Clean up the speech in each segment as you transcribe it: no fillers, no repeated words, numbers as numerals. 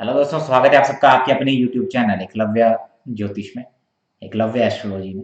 Hello दोस्तों, स्वागत है आप सबका आपके अपने YouTube चैनल एकलव्य ज्योतिष में, एकलव्य एस्ट्रोलॉजी में।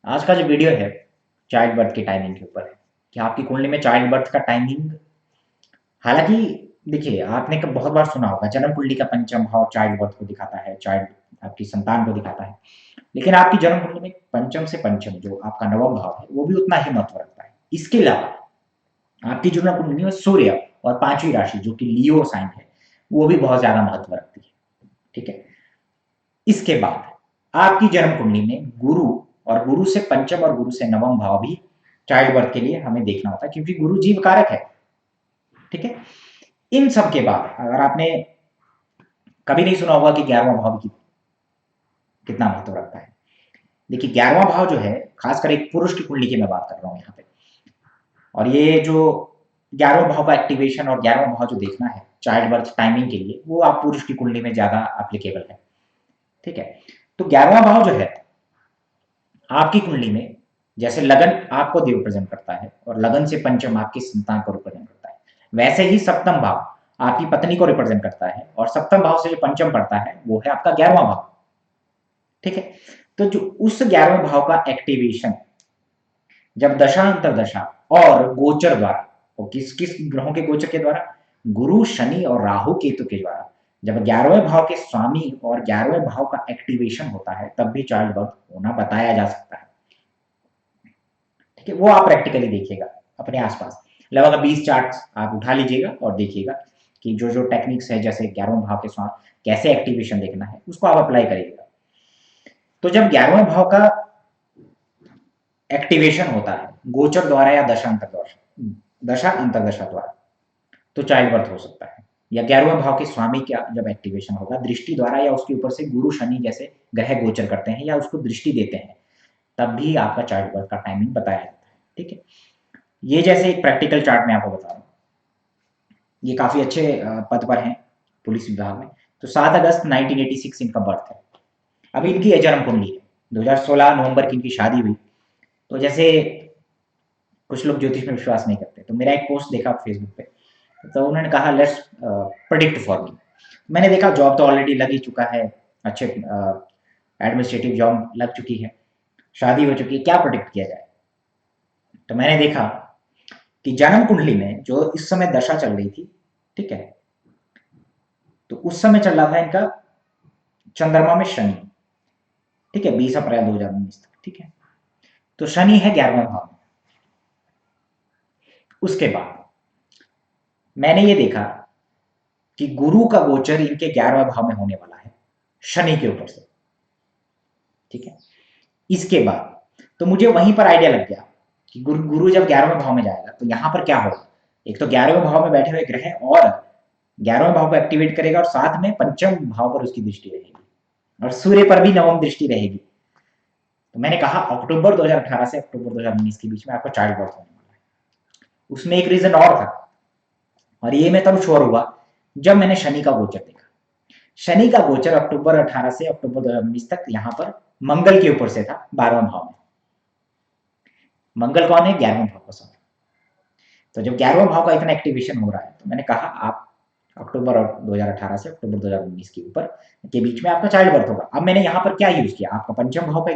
आज का जो वीडियो है चाइल्ड बर्थ की टाइमिंग के ऊपर है कि आपकी कुंडली में चाइल्ड बर्थ का टाइमिंग। हालांकि देखिए, आपने बहुत बार सुना होगा जन्म कुंडली का पंचम भाव चाइल्ड बर्थ को दिखाता है, चाइल्ड आपकी संतान को दिखाता है। लेकिन आपकी जन्म कुंडली में पंचम से पंचम जो आपका नवम भाव है वो भी उतना ही महत्व रखता है। इसके अलावा आपकी जन्म कुंडली में सूर्य और पांचवी राशि जो कि लियो साइन है वो भी बहुत ज्यादा महत्व रखती है। ठीक है। इसके बाद आपकी जन्म कुंडली में गुरु और गुरु से पंचम और गुरु से नवम भाव भी चाइल्ड बर्थ के लिए हमें देखना होता है, क्योंकि गुरु जीव कारक है। ठीक है। इन सब के बाद अगर आपने कभी नहीं सुना होगा कि 11वां भाव कितना महत्व रखता है। देखिए, 11वां भाव जो है खासकर एक पुरुष की कुंडली की मैं बात कर रहा हूं यहाँ पे। और ये जो 11वां भाव का एक्टिवेशन और 11वां भाव जो देखना है चाइल्ड बर्थ टाइमिंग के लिए, वो आप पुरुष की कुंडली में ज्यादा एप्लीकेबल है। ठीक है। तो 11वां भाव जो है आपकी कुंडली में, जैसे लगन आपको देव रिप्रेजेंट करता है और लगन से पंचम आपकी संतान को रिप्रेजेंट करता है, वैसे ही सप्तम भाव आपकी पत्नी को रिप्रेजेंट करता है और सप्तम भाव से जो पंचम पड़ता है वो है आपका 11वां भाव। ठीक है। तो जो उस 11वें भाव का एक्टिवेशन जब दशा अंतरदशा और गोचर द्वारा, वो किस किस ग्रहों के गोचर के द्वारा, गुरु शनि और राहु केतु के द्वारा, जब 11वें भाव के स्वामी और 11वें भाव का एक्टिवेशन होता है तब भी चाइल्ड बर्थ होना बताया जा सकता है। ठीक है। वो आप प्रैक्टिकली देखिएगा अपने आसपास, लगभग 20 चार्ट आप उठा लीजिएगा और देखिएगा कि जो जो टेक्निक्स है, जैसे 11वें भाव के स्वामी कैसे एक्टिवेशन देखना है उसको आप अप्लाई करिएगा। तो जब 11वें भाव का एक्टिवेशन होता है गोचर द्वारा या दशा अंतरदशा द्वारा, तो चाइल्ड बर्थ हो सकता है। या 11वें भाव के स्वामी का जब एक्टिवेशन होगा दृष्टि द्वारा, या उसके ऊपर से गुरु शनि जैसे ग्रह गोचर करते हैं या उसको दृष्टि देते हैं, तब भी आपका चाइल्ड बर्थ का टाइमिंग बताया जाता है। ठीक है। ये जैसे एक प्रैक्टिकल चार्ट मैं आपको बता रहा हूँ, ये काफी अच्छे पद पर हैं पुलिस विभाग में। तो 7 अगस्त 1986 इनका बर्थ है। अभी इनकी जन्म कुंडली है, 2016 नवंबर की इनकी शादी हुई। तो जैसे कुछ लोग ज्योतिष में विश्वास नहीं करते, तो मेरा एक पोस्ट देखा फेसबुक पे, तो उन्होंने कहा लेट्स प्रिडिक्ट फॉर मी। मैंने देखा जॉब तो ऑलरेडी लग ही चुका है, अच्छे एडमिनिस्ट्रेटिव जॉब लग चुकी है, शादी हो चुकी है, क्या प्रिडिक्ट किया जाए। तो मैंने देखा कि जन्म कुंडली में जो इस समय दशा चल रही थी, ठीक है, तो उस समय चल रहा था इनका चंद्रमा में शनि। ठीक है, 20 अप्रैल 2019 तक। ठीक है। तो शनि है 11वें भाव में। उसके बाद मैंने ये देखा कि गुरु का गोचर इनके 11वें भाव में होने वाला है शनि के ऊपर से। ठीक है। इसके बाद तो मुझे वहीं पर आइडिया लग गया कि गुरु गुरु जब 11वें भाव में जाएगा तो यहां पर क्या होगा। एक तो 11वें भाव में बैठे हुए ग्रह और 11वें भाव को एक्टिवेट करेगा, और साथ में पंचम भाव पर उसकी दृष्टि रहेगी और सूर्य पर भी नवम दृष्टि रहेगी। तो मैंने कहा अक्टूबर 2018 से अक्टूबर 2019 के बीच में आपको चाइल्ड बर्थ होने वाला है। उसमें एक रीजन और था, और ये मैं तब श्योर हुआ जब मैंने शनि का गोचर देखा। शनि का गोचर अक्टूबर 18 से अक्टूबर 2019 तक यहाँ पर मंगल के ऊपर से था 12वें भाव में। मंगल कौन है? 11वें भाव का स्वामी। तो जब 11वें भाव का इतना एक्टिवेशन हो रहा है, तो मैंने कहा आप अक्टूबर 2018 से अक्टूबर 2019 के ऊपर के बीच में आपका चाइल्ड बर्थ होगा। अब मैंने यहाँ पर क्या यूज किया, आपका पंचम भाव का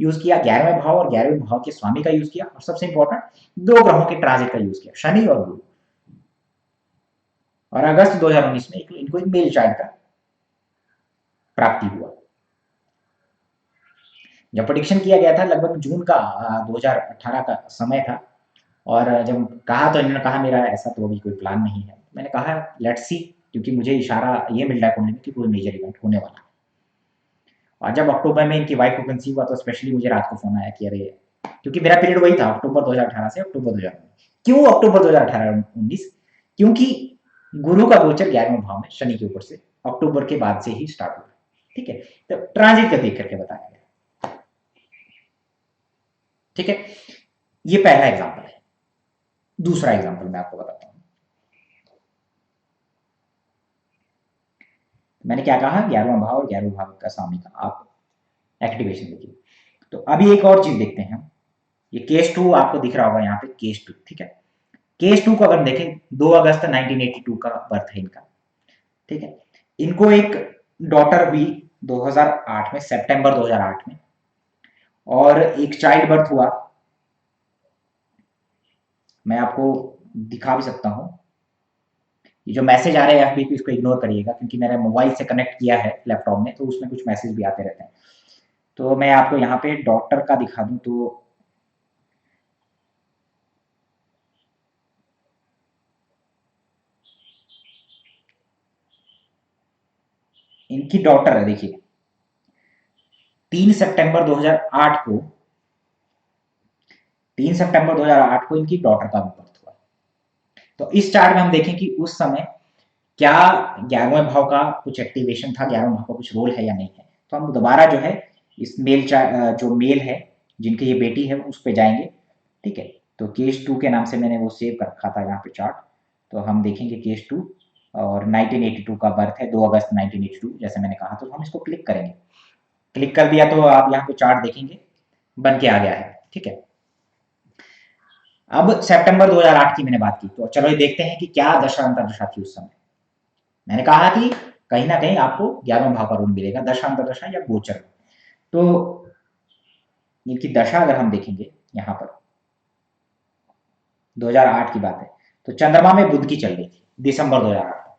यूज किया, 11वें भाव और 11वें भाव के स्वामी का यूज किया, और सबसे इंपॉर्टेंट 2 ग्रहों के ट्रांजिट का यूज किया, शनि और गुरु। और अगस्त 2019 में इनको एक मेल चाइल्ड का प्राप्ति हुआ। जब प्रोडिक्शन किया गया था लगभग जून का 2018 का समय था, और जब कहा तो इन्होंने कहा मेरा ऐसा तो अभी कोई प्लान नहीं है। मैंने कहा लेट्स सी, क्योंकि मुझे इशारा ये मिल रहा है कुंडली में कि कोई मेजर इवेंट होने वाला है। और जब अक्टूबर में इनकी वाइफ को कंसीव हुआ तो स्पेशली मुझे रात को फोन आया कि अरे, क्योंकि मेरा पीरियड वही था अक्टूबर 2018 से अक्टूबर 2019। क्यों अक्टूबर 2018-19? क्योंकि गुरु का गोचर 11वें भाव में शनि के ऊपर से अक्टूबर के बाद से ही स्टार्ट हुआ। ठीक है। तो ट्रांजिट का देख करके बताया गया। ठीक है। ये पहला एग्जाम्पल है। दूसरा एग्जाम्पल मैं आपको बताता हूँ। मैंने क्या कहा, 11वां भाव और 11वें भाव का स्वामी का आप एक्टिवेशन देखिए। तो अभी एक और चीज देखते हैं। ये केस 2 आपको दिख रहा होगा यहाँ पे, केस 2। ठीक है। केस 2 को अगर देखें 2 अगस्त 1982 का बर्थ है इनका। ठीक है। इनको एक डॉटर हुई 2008 में, सितंबर 2008 में, और एक चाइल्ड बर्थ हुआ। मैं आपको दिखा भी सकता हूँ। ये जो मैसेज आ रहे हैं एफबी पे, इसको इग्नोर करिएगा क्योंकि मैंने मोबाइल से कनेक्ट किया है लैपटॉप में, तो उसमें कुछ मैसेज भी आते रहते हैं। तो मैं आपको यहाँ पे डॉक्टर का दिखा दूं तो इनकी डॉटर है, देखिए 3 सितंबर 2008 को 3 सितंबर 2008 को इनकी डॉटर का बर्थ हुआ। तो इस चार्ट में हम देखें कि उस समय क्या 11वें भाव का कुछ एक्टिवेशन था, 11वें भाव का कुछ रोल है या नहीं है। तो हम दोबारा जो है इस जो मेल है जिनकी ये बेटी है उस पर जाएंगे। ठीक है, तो केस 2 के नाम से मैंने वो सेव कर रखा था यहाँ पे चार्ट। तो हम देखेंगे केस 2 और 1982 का बर्थ है, 2 अगस्त 1982 जैसे मैंने कहा। तो हम इसको क्लिक करेंगे। क्लिक कर दिया तो आप यहाँ पे चार्ट देखेंगे बन के आ गया है। ठीक है, अब सितंबर 2008 की मैंने बात की, तो चलो ये देखते हैं कि क्या दशा अंतर्दशा थी उस समय। मैंने कहा कि कहीं ना कहीं आपको 11वें भाव का रोल मिलेगा, दशा अंतर्दशा या गोचर। तो इनकी दशा अगर हम देखेंगे यहाँ पर 2008 की बात है, तो चंद्रमा में बुध की चल रही थी दिसंबर 2008 में,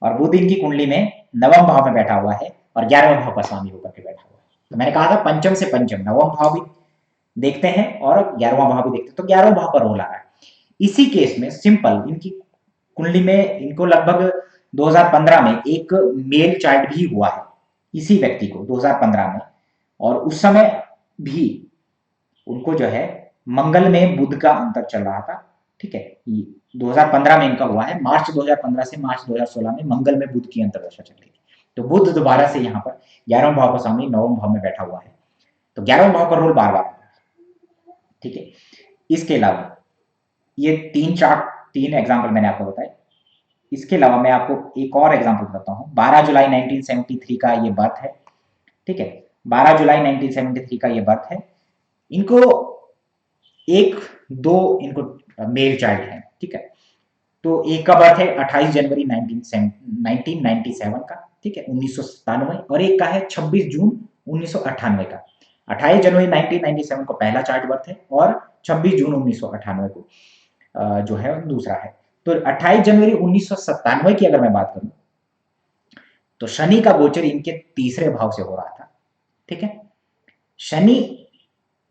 और बुध इनकी कुंडली में नवम भाव में बैठा हुआ है और 11वें भाव का स्वामी होकर के बैठा हुआ है। तो मैंने कहा था पंचम से पंचम, नवम भाव भी देखते हैं और 11वां भाव भी देखते हैं, तो 11वें भाव का रोल आ रहा है। इसी केस में सिंपल इनकी कुंडली में इनको लगभग 2015 में एक मेल चाइल्ड भी हुआ है इसी व्यक्ति को 2015 में, और उस समय भी उनको जो है मंगल में बुध का अंतर चल रहा था। ठीक है, 2015 में इनका हुआ है, मार्च 2015 से मार्च 2016 में मंगल में बुध की अंतर्दशा चल रही थी। तो बुध दोबारा से यहाँ पर 11वें भाव का स्वामी 9वें भाव में बैठा हुआ है, तो 11वें भाव का रोल बार बार। ठीक है, इसके अलावा ये तीन एग्जाम्पल मैंने आपको बताए। इसके अलावा मैं आपको एक और एग्जाम्पल बताता हूँ। 12 जुलाई 1973 का ये बर्थ है। ठीक है, 12 जुलाई 1973 का ये बर्थ है। इनको एक दो इनको मेल चाइल्ड है। ठीक है, तो एक का बर्थ है 28 जनवरी 1997 का, ठीक है 1997, और एक का है 26 जून 1998 का। 28 जनवरी 1997 को पहला चार्ट बर्थ है और 26 जून 1998 को जो है दूसरा है। तो 28 जनवरी 1997 की अगर मैं बात करूं तो शनि का गोचर इनके तीसरे भाव से हो रहा था। ठीक है, शनि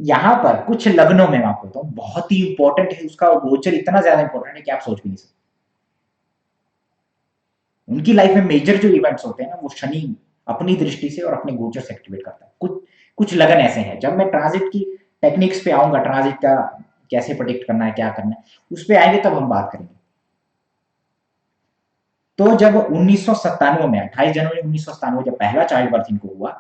यहां पर कुछ लग्नों में मैं आपको बताऊं बहुत ही इंपॉर्टेंट है, उसका गोचर इतना ज्यादा इंपॉर्टेंट है कि आप सोच भी नहीं सकते। उनकी लाइफ में मेजर जो इवेंट्स होते हैं ना, वो शनि अपनी दृष्टि से और अपने गोचर से एक्टिवेट करता है। कुछ कुछ लगन ऐसे हैं, जब मैं ट्रांजिट की टेक्निक्स पे आऊंगा, ट्रांजिट का कैसे प्रोडिक्ट करना है, क्या करना है, उस पर आएंगे तब हम बात करेंगे। तो जब 1997 में 28 जनवरी 1997 जब पहला चाइल्ड बर्थ इनको हुआ,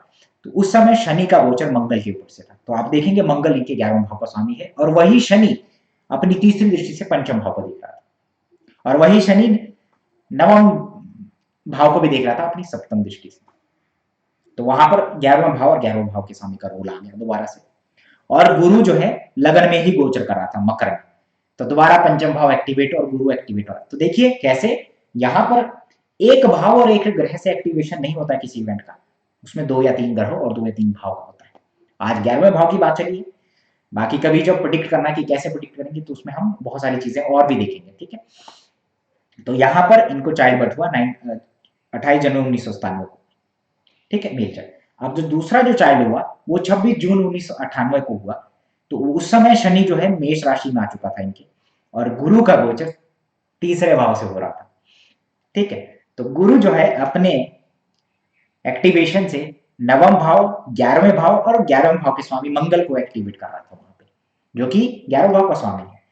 तो उस समय शनि का गोचर मंगल के ऊपर से था। तो आप देखेंगे मंगल इनके 11वें भाव का स्वामी है, और वही शनि अपनी तीसरी दृष्टि से पंचम भाव को देख रहा था, और वही शनि नवम भाव को भी देख रहा था अपनी सप्तम दृष्टि से। तो वहां पर 11वां भाव और 11वें भाव के स्वामी का रोल आ गया दोबारा से। और गुरु जो है लगन में ही गोचर कर रहा था, मकर में, तो दोबारा पंचम भाव एक्टिवेट और गुरु एक्टिवेट हो रहा है। तो देखिए कैसे यहां पर एक भाव और एक ग्रह से एक्टिवेशन नहीं होता किसी इवेंट का, उसमें 2 या 3 ग्रह और 2 या 3 भाव का होता है। आज 11वें भाव की बात चली है, बाकी कभी जब प्रोडिक्ट करना कि कैसे प्रोडिक्ट करेंगे तो उसमें हम बहुत सारी चीजें और भी देखेंगे। ठीक है, तो यहां पर इनको चाइल्ड बर्थ हुआ 28 जनवरी 1997 को। ठीक है, मेल चाइल्ड। अब जो दूसरा जो चाइल्ड हुआ वो 26 जून 1998 को हुआ। तो उस समय शनि जो है मेष राशि में आ चुका था इनके, और गुरु का गोचर तीसरे भाव से हो रहा था। ठीक है, तो गुरु जो है अपने एक्टिवेशन से नवम भाव, 11वें भाव और 11वें भाव के स्वामी मंगल को एक्टिवेट कर रहा था वहां पे, जो कि 11वें भाव का स्वामी है।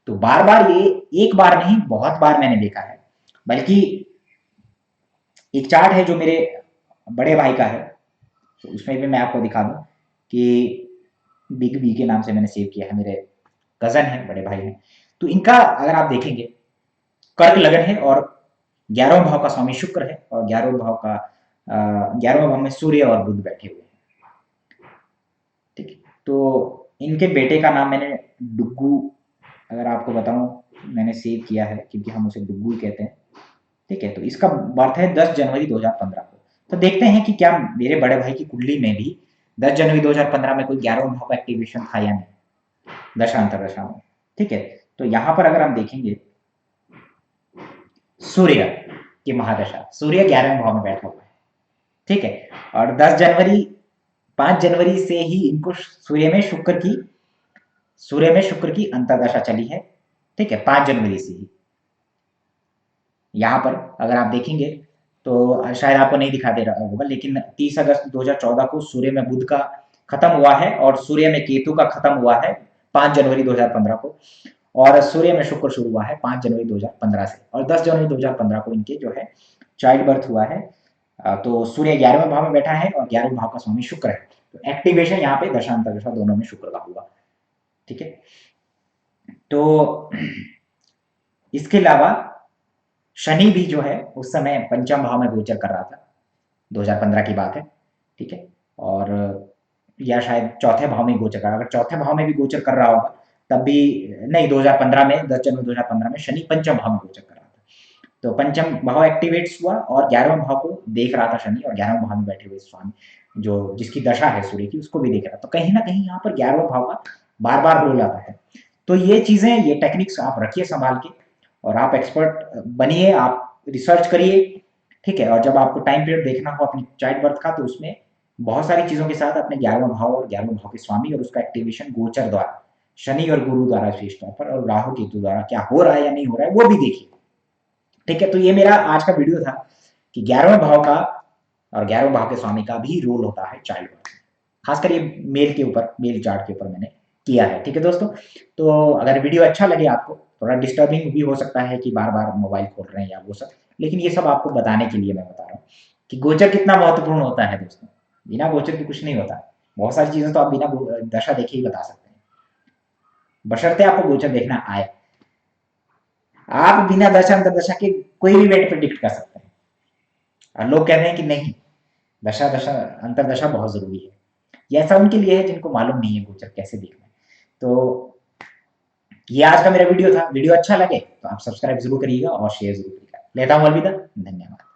तो बार बार ये एक बार नहीं बहुत बार मैंने देखा है। बल्कि एक चार्ट है जो मेरे बड़े भाई का है, तो उसमें भी मैं आपको दिखा दूं कि बिग बी के नाम से मैंने सेव किया है, मेरे कजन है, बड़े भाई हैं। तो इनका अगर आप देखेंगे कर्क लगन है, और 11वें भाव का स्वामी शुक्र है, और 11वें भाव में सूर्य और बुध बैठे हुए हैं। ठीक है, तो इनके बेटे का नाम मैंने डुग्गू, अगर आपको बताऊं, मैंने सेव किया है क्योंकि हम उसे डुग्गू ही कहते हैं। ठीक है, तो इसका बर्थ है 10 जनवरी 2015 को। तो देखते हैं कि क्या मेरे बड़े भाई की कुंडली में भी 10 जनवरी 2015 में कोई 11वां भाव का एक्टिवेशन था या नहीं, दशा अंतर्दशा में। ठीक है, तो यहाँ पर अगर हम देखेंगे सूर्य की महादशा, सूर्य 11वें भाव में बैठा हुआ है। ठीक है, और 5 जनवरी से ही इनको सूर्य में शुक्र की अंतर्दशा चली है। ठीक है, 5 जनवरी से ही। यहाँ पर अगर आप देखेंगे तो शायद आपको नहीं दिखा दे रहा होगा, लेकिन 30 अगस्त 2014 को सूर्य में बुध का खत्म हुआ है और सूर्य में केतु का खत्म हुआ है 5 जनवरी 2015 को, और सूर्य में शुक्र शुरू हुआ है 5 जनवरी 2015 से, और 10 जनवरी 2015 को इनके जो है चाइल्ड बर्थ हुआ है। तो सूर्य 11वें भाव में बैठा है और 11वें भाव का स्वामी शुक्र है, तो एक्टिवेशन यहाँ पे दशांतर दशा दोनों में शुक्र का हुआ। ठीक है, तो इसके अलावा शनि भी जो है उस समय पंचम भाव में गोचर कर रहा था, 2015 की बात है। ठीक है, और या शायद चौथे भाव में गोचर कर, अगर चौथे भाव में भी गोचर कर रहा होगा तब भी नहीं, 2015 में 10 जनवरी 2015 में शनि पंचम भाव में गोचर कर रहा था, तो पंचम भाव एक्टिवेट्स हुआ और 11वें भाव को देख रहा था शनि, और 11वें भाव में बैठे हुए स्वामी जो जिसकी दशा है सूर्य की उसको भी देख रहा था, तो कहीं ना कहीं यहाँ पर 11वें भाव का बार बार रोल आता है। तो ये चीजें, ये टेक्निक्स आप रखिए संभाल के, और आप एक्सपर्ट बनिए, आप रिसर्च करिए। ठीक है, और जब आपको टाइम पीरियड देखना हो अपनी चाइल्ड बर्थ का, तो उसमें बहुत सारी चीजों के साथ अपने 11वां भाव और 11वें भाव के स्वामी और उसका एक्टिवेशन गोचर द्वारा, शनि और गुरु द्वारा विशेष तौर पर, और राहु केतु द्वारा क्या हो रहा है या नहीं हो रहा है वो भी देखिए। ठीक है, तो ये मेरा आज का वीडियो था कि 11वें भाव का और 11वें भाव के स्वामी का भी रोल होता है चाइल्ड बर्थ, खासकर ये मेल के ऊपर, मेल चार्ट के ऊपर मैंने किया है। ठीक है दोस्तों, तो अगर वीडियो अच्छा लगे आपको, थोड़ा डिस्टर्बिंग भी हो सकता है कि बार बार मोबाइल खोल रहे हैं या वो सब, लेकिन ये सब आपको बताने के लिए मैं बता रहा हूँ कि गोचर कितना महत्वपूर्ण होता है दोस्तों। बिना गोचर के कुछ नहीं होता, बहुत सारी चीजें तो आप बिना दशा देखे ही बता सकते हैं, बशर्ते आपको गोचर देखना आए। आप बिना दशा अंतर्दशा के कोई भी इवेंट प्रिडिक्ट कर सकते हैं, और लोग कहते हैं कि नहीं, दशा दशा अंतर्दशा बहुत जरूरी है। ये ऐसा उनके लिए है जिनको मालूम नहीं है गोचर कैसे देखना है। तो ये आज का मेरा वीडियो था, वीडियो अच्छा लगे तो आप सब्सक्राइब जरूर करिएगा और शेयर जरूर करिएगा। लेता हूँ अलविदा, धन्यवाद।